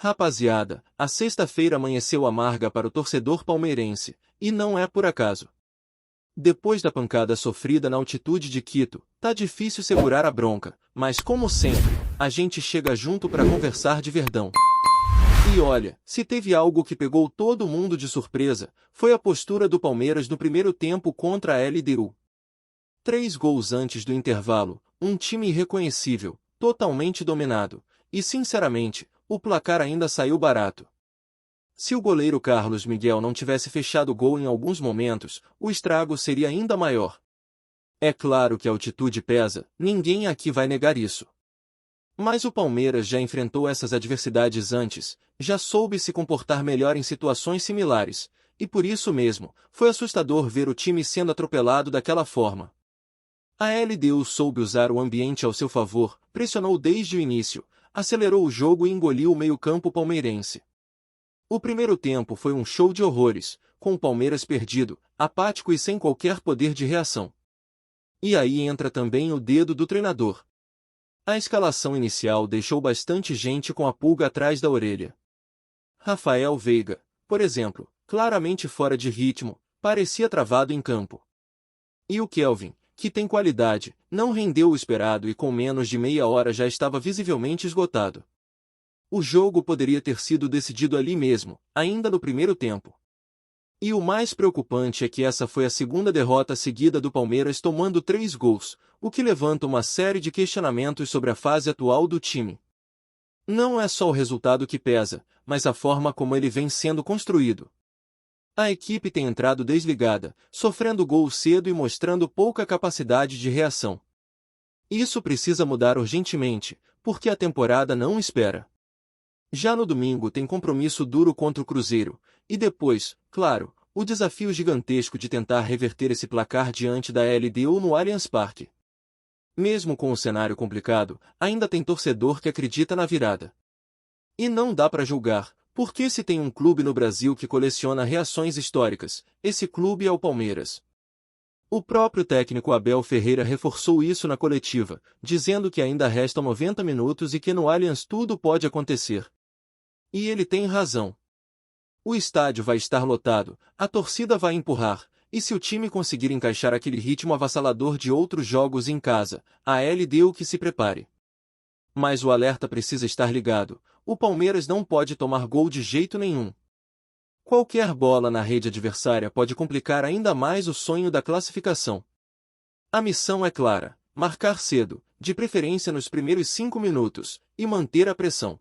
Rapaziada, a sexta-feira amanheceu amarga para o torcedor palmeirense, e não é por acaso. Depois da pancada sofrida na altitude de Quito, tá difícil segurar a bronca, mas como sempre, a gente chega junto para conversar de Verdão. E olha, se teve algo que pegou todo mundo de surpresa, foi a postura do Palmeiras no primeiro tempo contra a LDU. 3 gols antes do intervalo, um time irreconhecível, totalmente dominado, e sinceramente, o placar ainda saiu barato. Se o goleiro Carlos Miguel não tivesse fechado o gol em alguns momentos, o estrago seria ainda maior. É claro que a altitude pesa, ninguém aqui vai negar isso. Mas o Palmeiras já enfrentou essas adversidades antes, já soube se comportar melhor em situações similares, e por isso mesmo, foi assustador ver o time sendo atropelado daquela forma. A LDU soube usar o ambiente ao seu favor, pressionou desde o início, acelerou o jogo e engoliu o meio-campo palmeirense. O primeiro tempo foi um show de horrores, com o Palmeiras perdido, apático e sem qualquer poder de reação. E aí entra também o dedo do treinador. A escalação inicial deixou bastante gente com a pulga atrás da orelha. Rafael Veiga, por exemplo, claramente fora de ritmo, parecia travado em campo. E o Kelvin, que tem qualidade, não rendeu o esperado e com menos de meia hora já estava visivelmente esgotado. O jogo poderia ter sido decidido ali mesmo, ainda no primeiro tempo. E o mais preocupante é que essa foi a segunda derrota seguida do Palmeiras tomando 3 gols, o que levanta uma série de questionamentos sobre a fase atual do time. Não é só o resultado que pesa, mas a forma como ele vem sendo construído. A equipe tem entrado desligada, sofrendo gols cedo e mostrando pouca capacidade de reação. Isso precisa mudar urgentemente, porque a temporada não espera. Já no domingo tem compromisso duro contra o Cruzeiro, e depois, claro, o desafio gigantesco de tentar reverter esse placar diante da LDU no Allianz Parque. Mesmo com o cenário complicado, ainda tem torcedor que acredita na virada. E não dá para julgar, porque se tem um clube no Brasil que coleciona reações históricas, esse clube é o Palmeiras. O próprio técnico Abel Ferreira reforçou isso na coletiva, dizendo que ainda restam 90 minutos e que no Allianz tudo pode acontecer. E ele tem razão. O estádio vai estar lotado, a torcida vai empurrar, e se o time conseguir encaixar aquele ritmo avassalador de outros jogos em casa, a LDU que se prepare. Mas o alerta precisa estar ligado, o Palmeiras não pode tomar gol de jeito nenhum. Qualquer bola na rede adversária pode complicar ainda mais o sonho da classificação. A missão é clara, marcar cedo, de preferência nos primeiros 5 minutos, e manter a pressão.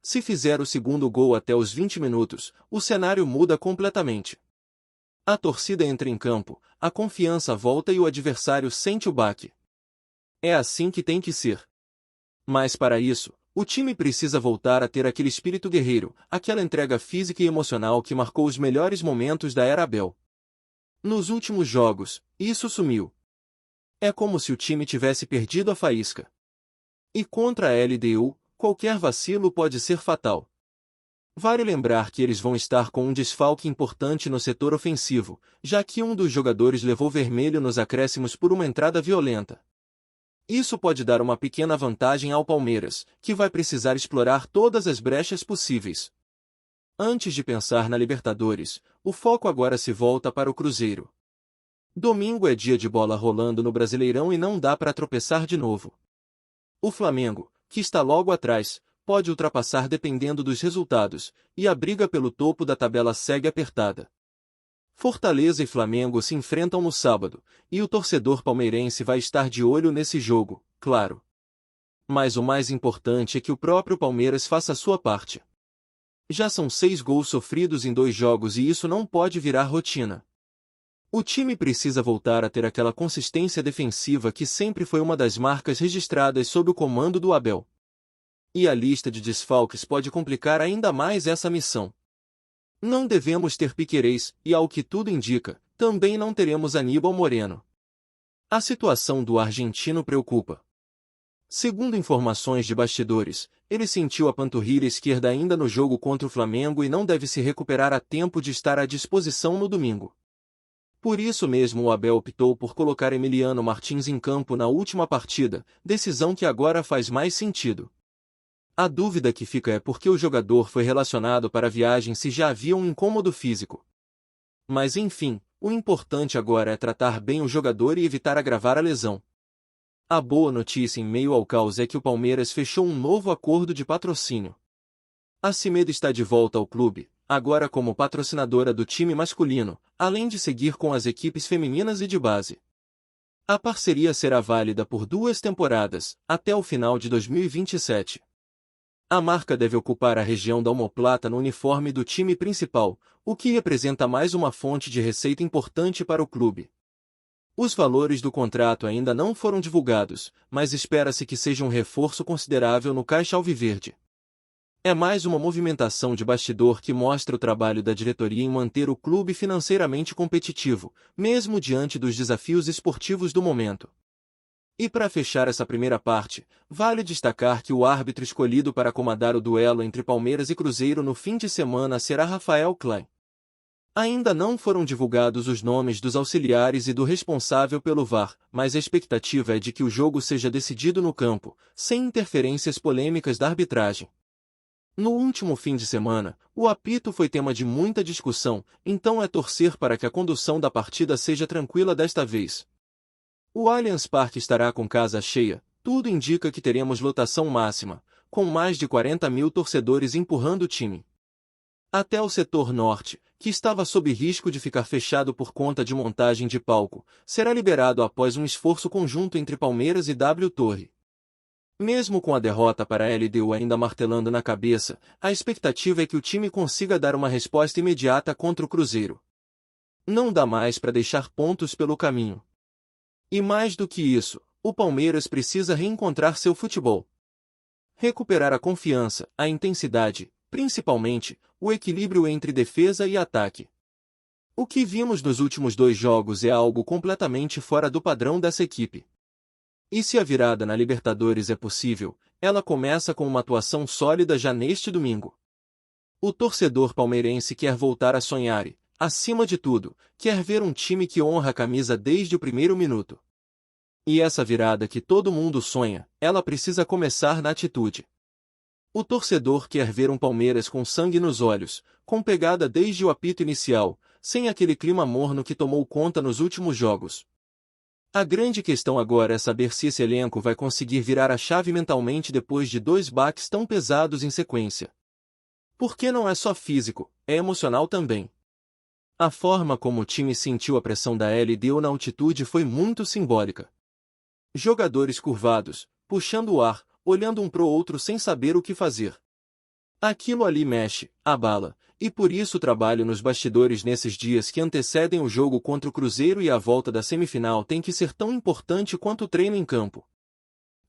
Se fizer o segundo gol até os 20 minutos, o cenário muda completamente. A torcida entra em campo, a confiança volta e o adversário sente o baque. É assim que tem que ser. Mas para isso, o time precisa voltar a ter aquele espírito guerreiro, aquela entrega física e emocional que marcou os melhores momentos da era Abel. Nos últimos jogos, isso sumiu. É como se o time tivesse perdido a faísca. E contra a LDU, qualquer vacilo pode ser fatal. Vale lembrar que eles vão estar com um desfalque importante no setor ofensivo, já que um dos jogadores levou vermelho nos acréscimos por uma entrada violenta. Isso pode dar uma pequena vantagem ao Palmeiras, que vai precisar explorar todas as brechas possíveis. Antes de pensar na Libertadores, o foco agora se volta para o Cruzeiro. Domingo é dia de bola rolando no Brasileirão e não dá para tropeçar de novo. O Flamengo, que está logo atrás, pode ultrapassar dependendo dos resultados, e a briga pelo topo da tabela segue apertada. Fortaleza e Flamengo se enfrentam no sábado, e o torcedor palmeirense vai estar de olho nesse jogo, claro. Mas o mais importante é que o próprio Palmeiras faça a sua parte. Já são 6 gols sofridos em 2 jogos e isso não pode virar rotina. O time precisa voltar a ter aquela consistência defensiva que sempre foi uma das marcas registradas sob o comando do Abel. E a lista de desfalques pode complicar ainda mais essa missão. Não devemos ter Piquerez, e ao que tudo indica, também não teremos Aníbal Moreno. A situação do argentino preocupa. Segundo informações de bastidores, ele sentiu a panturrilha esquerda ainda no jogo contra o Flamengo e não deve se recuperar a tempo de estar à disposição no domingo. Por isso mesmo o Abel optou por colocar Emiliano Martins em campo na última partida, decisão que agora faz mais sentido. A dúvida que fica é por que o jogador foi relacionado para a viagem se já havia um incômodo físico. Mas enfim, o importante agora é tratar bem o jogador e evitar agravar a lesão. A boa notícia em meio ao caos é que o Palmeiras fechou um novo acordo de patrocínio. A Cimedo está de volta ao clube, agora como patrocinadora do time masculino, além de seguir com as equipes femininas e de base. A parceria será válida por 2 temporadas, até o final de 2027. A marca deve ocupar a região da omoplata no uniforme do time principal, o que representa mais uma fonte de receita importante para o clube. Os valores do contrato ainda não foram divulgados, mas espera-se que seja um reforço considerável no caixa alviverde. É mais uma movimentação de bastidor que mostra o trabalho da diretoria em manter o clube financeiramente competitivo, mesmo diante dos desafios esportivos do momento. E para fechar essa primeira parte, vale destacar que o árbitro escolhido para comandar o duelo entre Palmeiras e Cruzeiro no fim de semana será Rafael Klein. Ainda não foram divulgados os nomes dos auxiliares e do responsável pelo VAR, mas a expectativa é de que o jogo seja decidido no campo, sem interferências polêmicas da arbitragem. No último fim de semana, o apito foi tema de muita discussão, então é torcer para que a condução da partida seja tranquila desta vez. O Allianz Parque estará com casa cheia, tudo indica que teremos lotação máxima, com mais de 40 mil torcedores empurrando o time. Até o setor norte, que estava sob risco de ficar fechado por conta de montagem de palco, será liberado após um esforço conjunto entre Palmeiras e W Torre. Mesmo com a derrota para a LDU ainda martelando na cabeça, a expectativa é que o time consiga dar uma resposta imediata contra o Cruzeiro. Não dá mais para deixar pontos pelo caminho. E mais do que isso, o Palmeiras precisa reencontrar seu futebol. Recuperar a confiança, a intensidade, principalmente, o equilíbrio entre defesa e ataque. O que vimos nos últimos 2 jogos é algo completamente fora do padrão dessa equipe. E se a virada na Libertadores é possível, ela começa com uma atuação sólida já neste domingo. O torcedor palmeirense quer voltar a sonhar e, acima de tudo, quer ver um time que honra a camisa desde o primeiro minuto. E essa virada que todo mundo sonha, ela precisa começar na atitude. O torcedor quer ver um Palmeiras com sangue nos olhos, com pegada desde o apito inicial, sem aquele clima morno que tomou conta nos últimos jogos. A grande questão agora é saber se esse elenco vai conseguir virar a chave mentalmente depois de 2 baques tão pesados em sequência. Porque não é só físico, é emocional também. A forma como o time sentiu a pressão da LDU na altitude foi muito simbólica. Jogadores curvados, puxando o ar, olhando um pro outro sem saber o que fazer. Aquilo ali mexe, abala, e por isso o trabalho nos bastidores nesses dias que antecedem o jogo contra o Cruzeiro e a volta da semifinal tem que ser tão importante quanto o treino em campo.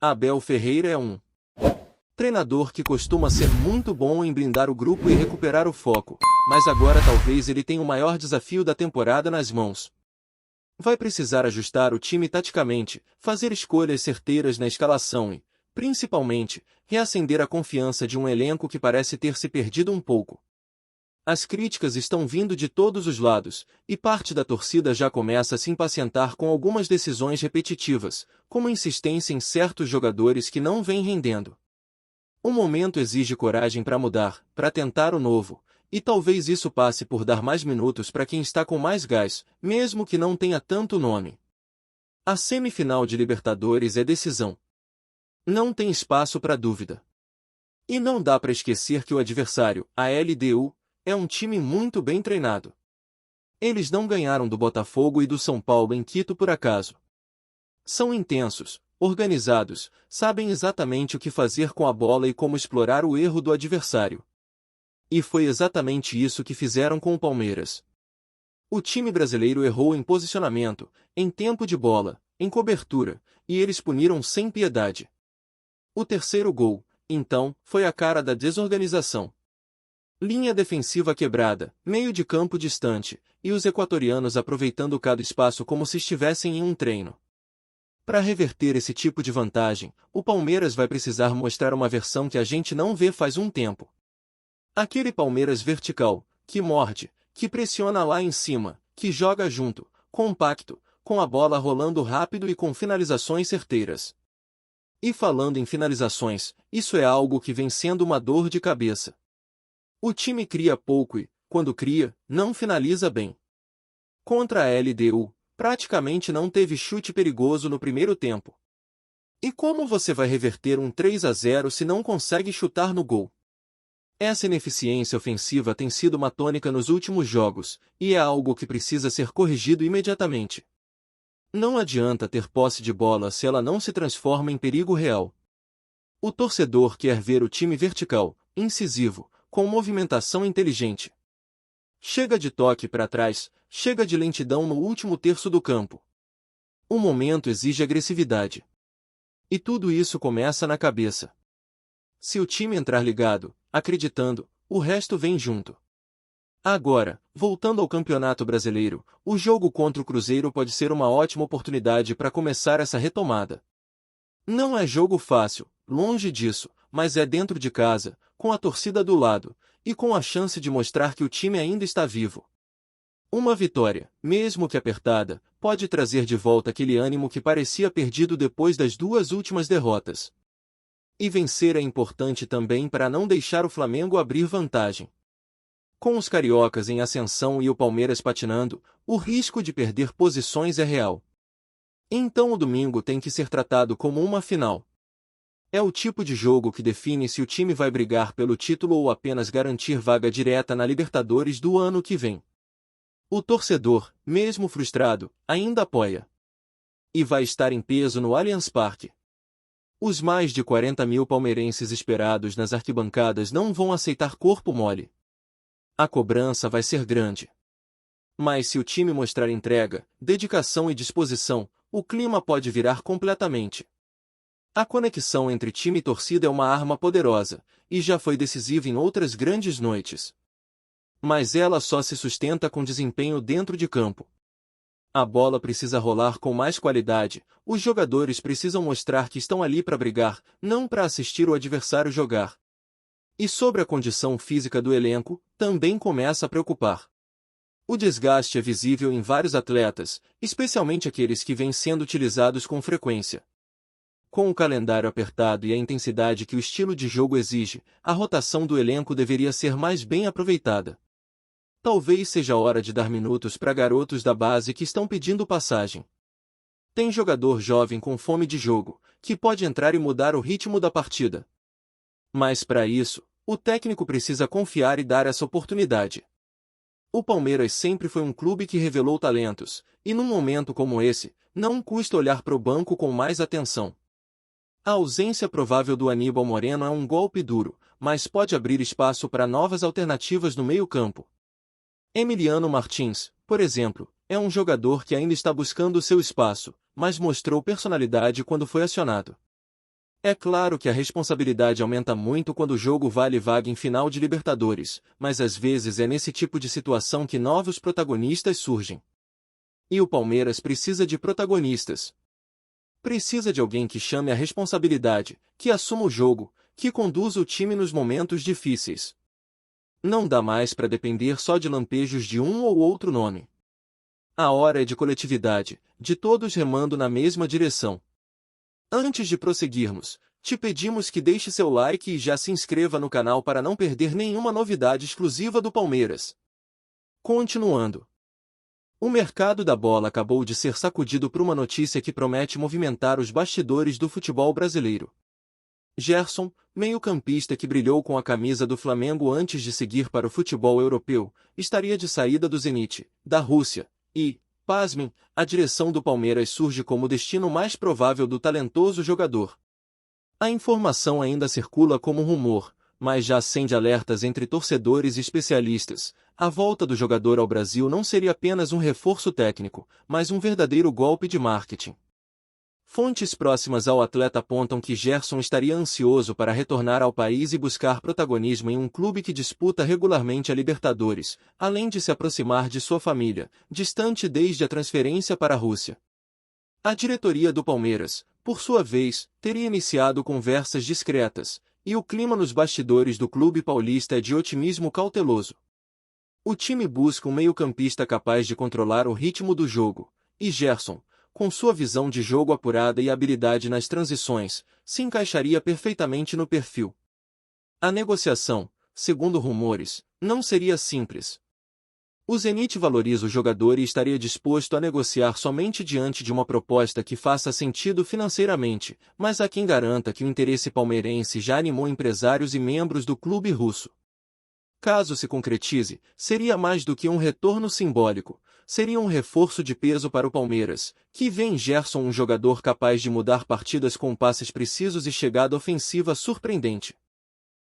Abel Ferreira é um treinador que costuma ser muito bom em blindar o grupo e recuperar o foco, mas agora talvez ele tenha o maior desafio da temporada nas mãos. Vai precisar ajustar o time taticamente, fazer escolhas certeiras na escalação e, principalmente, reacender a confiança de um elenco que parece ter se perdido um pouco. As críticas estão vindo de todos os lados, e parte da torcida já começa a se impacientar com algumas decisões repetitivas, como insistência em certos jogadores que não vêm rendendo. O momento exige coragem para mudar, para tentar o novo, e talvez isso passe por dar mais minutos para quem está com mais gás, mesmo que não tenha tanto nome. A semifinal de Libertadores é decisão. Não tem espaço para dúvida. E não dá para esquecer que o adversário, a LDU, é um time muito bem treinado. Eles não ganharam do Botafogo e do São Paulo em Quito por acaso. São intensos, organizados, sabem exatamente o que fazer com a bola e como explorar o erro do adversário. E foi exatamente isso que fizeram com o Palmeiras. O time brasileiro errou em posicionamento, em tempo de bola, em cobertura, e eles puniram sem piedade. O terceiro gol, então, foi a cara da desorganização. Linha defensiva quebrada, meio de campo distante, e os equatorianos aproveitando cada espaço como se estivessem em um treino. Para reverter esse tipo de vantagem, o Palmeiras vai precisar mostrar uma versão que a gente não vê faz um tempo. Aquele Palmeiras vertical, que morde, que pressiona lá em cima, que joga junto, compacto, com a bola rolando rápido e com finalizações certeiras. E falando em finalizações, isso é algo que vem sendo uma dor de cabeça. O time cria pouco e, quando cria, não finaliza bem. Contra a LDU, praticamente não teve chute perigoso no primeiro tempo. E como você vai reverter um 3-0 se não consegue chutar no gol? Essa ineficiência ofensiva tem sido uma tônica nos últimos jogos, e é algo que precisa ser corrigido imediatamente. Não adianta ter posse de bola se ela não se transforma em perigo real. O torcedor quer ver o time vertical, incisivo, com movimentação inteligente. Chega de toque para trás, chega de lentidão no último terço do campo. O momento exige agressividade. E tudo isso começa na cabeça. Se o time entrar ligado, acreditando, o resto vem junto. Agora, voltando ao Campeonato Brasileiro, o jogo contra o Cruzeiro pode ser uma ótima oportunidade para começar essa retomada. Não é jogo fácil, longe disso, mas é dentro de casa, com a torcida do lado, e com a chance de mostrar que o time ainda está vivo. Uma vitória, mesmo que apertada, pode trazer de volta aquele ânimo que parecia perdido depois das duas últimas derrotas. E vencer é importante também para não deixar o Flamengo abrir vantagem. Com os cariocas em ascensão e o Palmeiras patinando, o risco de perder posições é real. Então o domingo tem que ser tratado como uma final. É o tipo de jogo que define se o time vai brigar pelo título ou apenas garantir vaga direta na Libertadores do ano que vem. O torcedor, mesmo frustrado, ainda apoia. E vai estar em peso no Allianz Parque. Os mais de 40 mil palmeirenses esperados nas arquibancadas não vão aceitar corpo mole. A cobrança vai ser grande. Mas se o time mostrar entrega, dedicação e disposição, o clima pode virar completamente. A conexão entre time e torcida é uma arma poderosa, e já foi decisiva em outras grandes noites. Mas ela só se sustenta com desempenho dentro de campo. A bola precisa rolar com mais qualidade, os jogadores precisam mostrar que estão ali para brigar, não para assistir o adversário jogar. E sobre a condição física do elenco, também começa a preocupar. O desgaste é visível em vários atletas, especialmente aqueles que vêm sendo utilizados com frequência. Com o calendário apertado e a intensidade que o estilo de jogo exige, a rotação do elenco deveria ser mais bem aproveitada. Talvez seja a hora de dar minutos para garotos da base que estão pedindo passagem. Tem jogador jovem com fome de jogo, que pode entrar e mudar o ritmo da partida. Mas para isso, o técnico precisa confiar e dar essa oportunidade. O Palmeiras sempre foi um clube que revelou talentos, e num momento como esse, não custa olhar para o banco com mais atenção. A ausência provável do Aníbal Moreno é um golpe duro, mas pode abrir espaço para novas alternativas no meio-campo. Emiliano Martins, por exemplo, é um jogador que ainda está buscando seu espaço, mas mostrou personalidade quando foi acionado. É claro que a responsabilidade aumenta muito quando o jogo vale vaga em final de Libertadores, mas às vezes é nesse tipo de situação que novos protagonistas surgem. E o Palmeiras precisa de protagonistas. Precisa de alguém que chame a responsabilidade, que assuma o jogo, que conduza o time nos momentos difíceis. Não dá mais para depender só de lampejos de um ou outro nome. A hora é de coletividade, de todos remando na mesma direção. Antes de prosseguirmos, te pedimos que deixe seu like e já se inscreva no canal para não perder nenhuma novidade exclusiva do Palmeiras. Continuando. O mercado da bola acabou de ser sacudido por uma notícia que promete movimentar os bastidores do futebol brasileiro. Gerson, meio-campista que brilhou com a camisa do Flamengo antes de seguir para o futebol europeu, estaria de saída do Zenit, da Rússia, e, pasmem, a direção do Palmeiras surge como o destino mais provável do talentoso jogador. A informação ainda circula como rumor, mas já acende alertas entre torcedores e especialistas. A volta do jogador ao Brasil não seria apenas um reforço técnico, mas um verdadeiro golpe de marketing. Fontes próximas ao atleta apontam que Gerson estaria ansioso para retornar ao país e buscar protagonismo em um clube que disputa regularmente a Libertadores, além de se aproximar de sua família, distante desde a transferência para a Rússia. A diretoria do Palmeiras, por sua vez, teria iniciado conversas discretas, e o clima nos bastidores do clube paulista é de otimismo cauteloso. O time busca um meio-campista capaz de controlar o ritmo do jogo, e Gerson, com sua visão de jogo apurada e habilidade nas transições, se encaixaria perfeitamente no perfil. A negociação, segundo rumores, não seria simples. O Zenit valoriza o jogador e estaria disposto a negociar somente diante de uma proposta que faça sentido financeiramente, mas há quem garanta que o interesse palmeirense já animou empresários e membros do clube russo. Caso se concretize, seria mais do que um retorno simbólico, seria um reforço de peso para o Palmeiras, que vê em Gerson um jogador capaz de mudar partidas com passes precisos e chegada ofensiva surpreendente.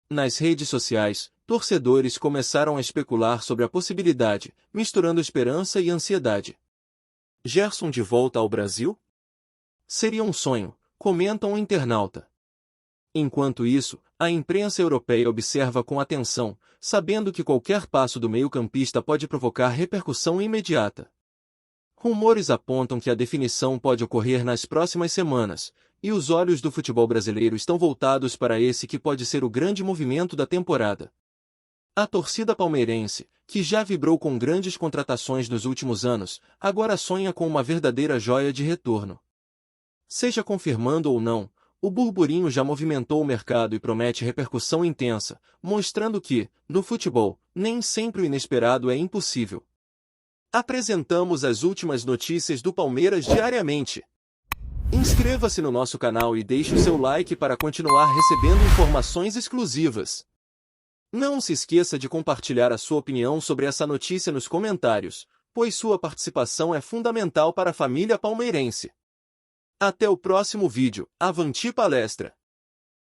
Nas redes sociais, torcedores começaram a especular sobre a possibilidade, misturando esperança e ansiedade. Gerson de volta ao Brasil? Seria um sonho, comenta um internauta. Enquanto isso, a imprensa europeia observa com atenção, sabendo que qualquer passo do meio-campista pode provocar repercussão imediata. Rumores apontam que a definição pode ocorrer nas próximas semanas, e os olhos do futebol brasileiro estão voltados para esse que pode ser o grande movimento da temporada. A torcida palmeirense, que já vibrou com grandes contratações nos últimos anos, agora sonha com uma verdadeira joia de retorno. Seja confirmando ou não, o burburinho já movimentou o mercado e promete repercussão intensa, mostrando que, no futebol, nem sempre o inesperado é impossível. Apresentamos as últimas notícias do Palmeiras diariamente. Inscreva-se no nosso canal e deixe o seu like para continuar recebendo informações exclusivas. Não se esqueça de compartilhar a sua opinião sobre essa notícia nos comentários, pois sua participação é fundamental para a família palmeirense. Até o próximo vídeo. Avante palestra!